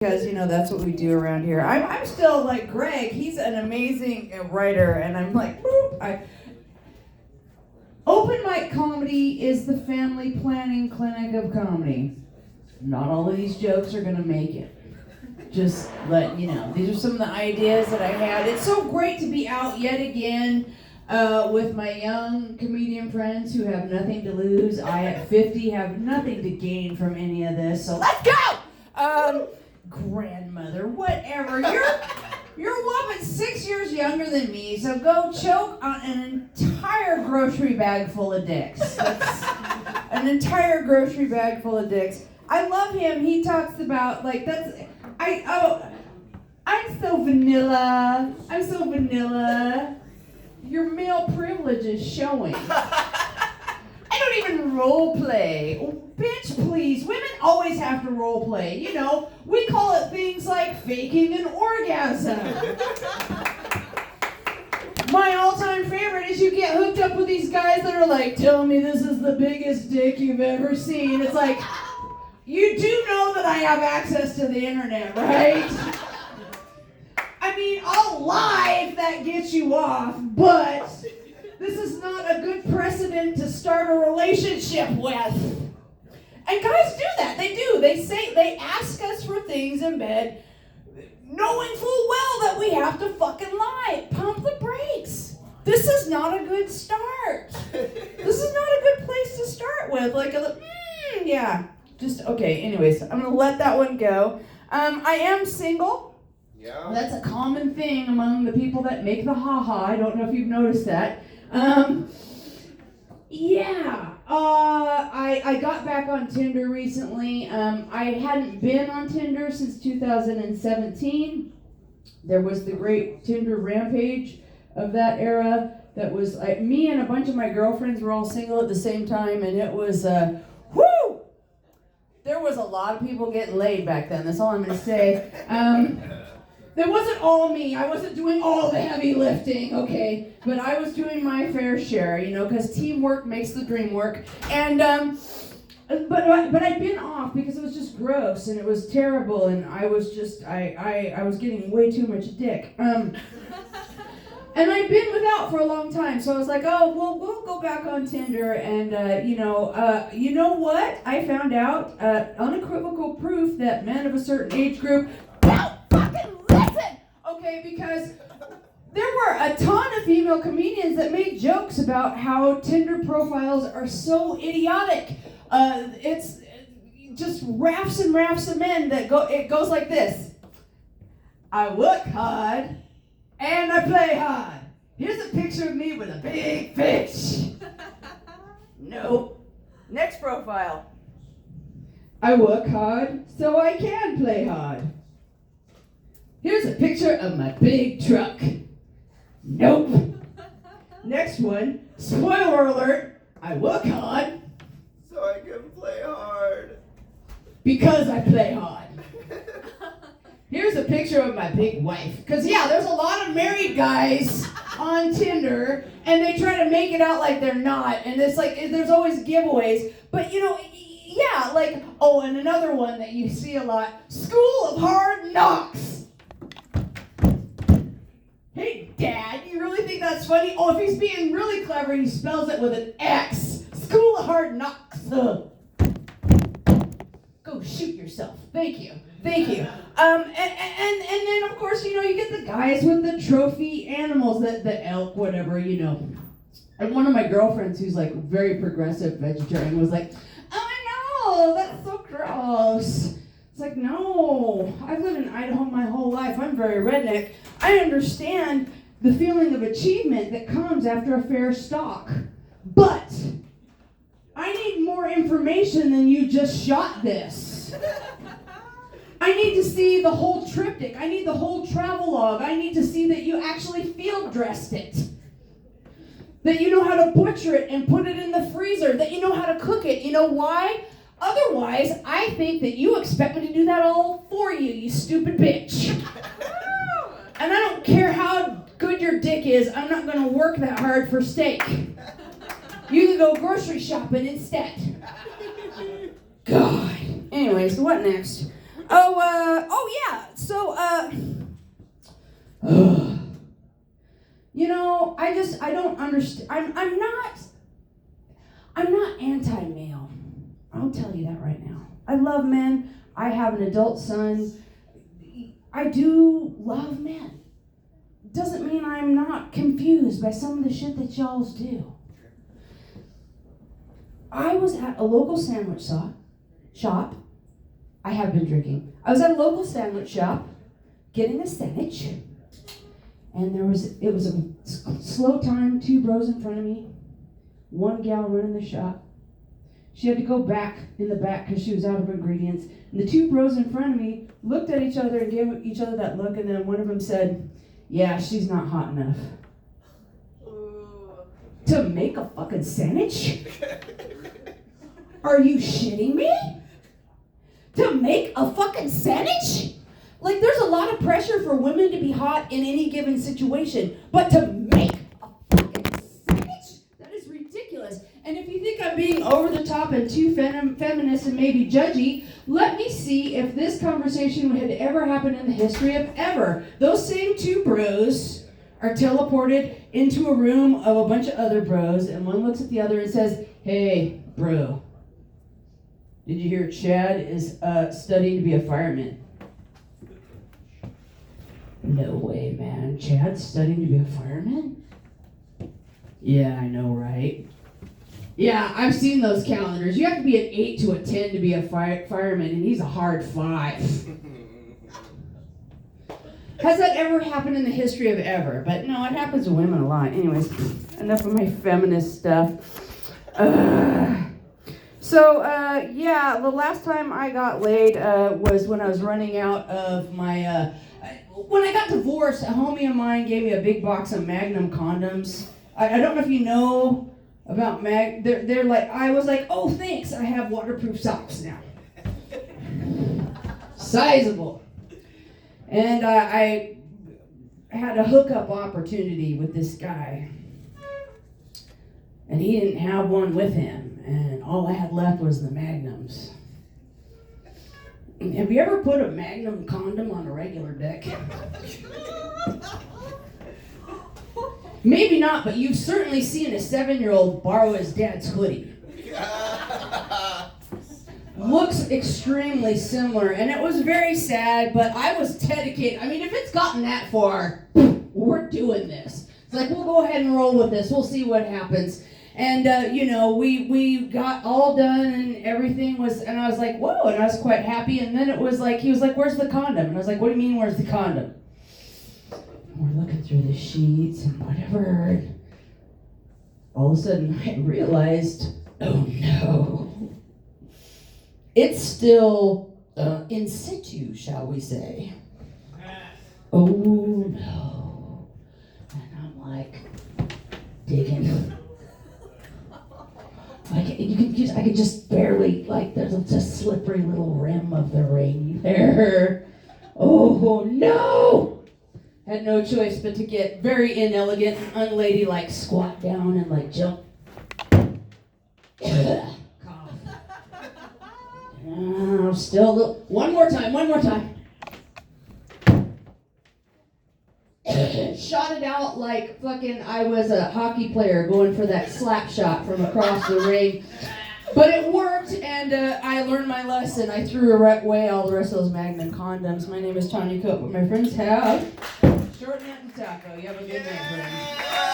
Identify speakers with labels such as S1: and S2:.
S1: because that's what we do around here. I'm still like Greg. He's an amazing writer, and I'm like, open mic comedy is the family planning clinic of comedy. Not all of these jokes are gonna make it. Just letting you know. These are some of the ideas that I had. It's so great to be out yet again with my young comedian friends who have nothing to lose. I at 50 have nothing to gain from any of this. So let's go. Grandmother, whatever. You're a whopping 6 years younger than me, so go choke on an entire grocery bag full of dicks. That's an entire grocery bag full of dicks. I love him. He talks about I'm so vanilla. I'm so vanilla. Your male privilege is showing. I don't even role play. Oh, bitch, please. Women always have to role play. We call it things like faking an orgasm. My all-time favorite is you get hooked up with these guys that are like, tell me this is the biggest dick you've ever seen. It's like, you do know that I have access to the internet, right? I mean, I'll lie if that gets you off, but this is not a good precedent to start a relationship with. And guys do that. They do. They ask us for things in bed, knowing full well that we have to fucking lie. Pump the brakes. This is not a good start. This is not a good place to start with. Yeah. Just, okay, anyways, I'm going to let that one go. I am single.
S2: Yeah.
S1: That's a common thing among the people that make the ha-ha. I don't know if you've noticed that. I got back on Tinder recently. I hadn't been on Tinder since 2017. There was the great Tinder rampage of that era. That was me and a bunch of my girlfriends were all single at the same time, and it was whoo! There was a lot of people getting laid back then. That's all I'm going to say. It wasn't all me. I wasn't doing all the heavy lifting, okay? But I was doing my fair share, because teamwork makes the dream work. And but I'd been off because it was just gross and it was terrible, and I was just I was getting way too much dick. And I'd been without for a long time, so I was like, oh, well, we'll go back on Tinder, and you know what? I found out unequivocal proof that men of a certain age group don't fucking listen, okay? Because there were a ton of female comedians that made jokes about how Tinder profiles are so idiotic. It's just rafts and rafts of men that it goes like this. I work hard. And I play hard. Here's a picture of me with a big fish. Nope. Next profile. I work hard so I can play hard. Here's a picture of my big truck. Nope. Next one. Spoiler alert. I work hard.
S2: So I can play hard.
S1: Because I play hard. Here's a picture of my big wife. Because, there's a lot of married guys on Tinder, and they try to make it out like they're not. And it's like, there's always giveaways. But, and another one that you see a lot, School of Hard Knocks. Hey, Dad, you really think that's funny? Oh, if he's being really clever, he spells it with an X. School of Hard Knocks. Go shoot yourself. Thank you. And then, of course, you get the guys with the trophy animals, the elk, whatever, And one of my girlfriends, who's like very progressive vegetarian, was like, oh, no, that's so gross. It's like, no, I've lived in Idaho my whole life. I'm very redneck. I understand the feeling of achievement that comes after a fair stalk. But I need more information than you just shot this. I need to see the whole triptych. I need the whole travel log. I need to see that you actually field dressed it. That you know how to butcher it and put it in the freezer. That you know how to cook it. You know why? Otherwise, I think that you expect me to do that all for you, you stupid bitch. And I don't care how good your dick is, I'm not going to work that hard for steak. You can go grocery shopping instead. God. Anyways, what next? Oh yeah. So, you know, I don't understand. I'm not anti-male. I'll tell you that right now. I love men. I have an adult son. I do love men. Doesn't mean I'm not confused by some of the shit that y'all's do. I was at a local sandwich shop. I have been drinking. I was at a local sandwich shop getting a sandwich. And it was a slow time, 2 bros in front of me, 1 gal running the shop. She had to go back in the back because she was out of ingredients. And the 2 bros in front of me looked at each other and gave each other that look, and then one of them said, "Yeah, she's not hot enough." To make a fucking sandwich? Are you shitting me? To make a fucking sandwich? Like, there's a lot of pressure for women to be hot in any given situation, but to make a fucking sandwich? That is ridiculous. And if you think I'm being over the top and too feminist and maybe judgy, let me see if this conversation had ever happened in the history of ever. Those same 2 bros are teleported into a room of a bunch of other bros, and one looks at the other and says, "Hey, bro, did you hear Chad is studying to be a fireman?" "No way, man. Chad's studying to be a fireman?" "Yeah, I know, right? Yeah, I've seen those calendars. You have to be an 8 to a 10 to be a fireman, and he's a hard 5. Has that ever happened in the history of ever? But no, it happens to women a lot. Anyways, enough of my feminist stuff. Yeah, the last time I got laid was when I was running out of my... when I got divorced, a homie of mine gave me a big box of Magnum condoms. I don't know if you know about they're like, I was like, "Oh, thanks, I have waterproof socks now." Sizable. And I had a hookup opportunity with this guy. And he didn't have one with him. And all I had left was the Magnums. Have you ever put a Magnum condom on a regular dick? Maybe not, but you've certainly seen a 7-year-old borrow his dad's hoodie. Looks extremely similar, and it was very sad, but I was dedicated. I mean, if it's gotten that far, we're doing this. It's like, we'll go ahead and roll with this. We'll see what happens. And, we got all done, and everything was, and I was like, whoa, and I was quite happy. And then it was like, he was like, "Where's the condom?" And I was like, "What do you mean, where's the condom?" And we're looking through the sheets and whatever. And all of a sudden, I realized, oh no. It's still in situ, shall we say. Oh no. And I'm like, digging. I could just barely, like, there's a slippery little rim of the ring there. Oh no! Had no choice but to get very inelegant and unladylike, squat down and like jump. Still a little. One more time. Shot it out like fucking I was a hockey player going for that slap shot from across the ring. But it worked, and I learned my lesson. I threw away all the rest of those Magnum condoms. My name is Tanya Cope, but my friends have Short Nut and Taco. You have a good night, friends.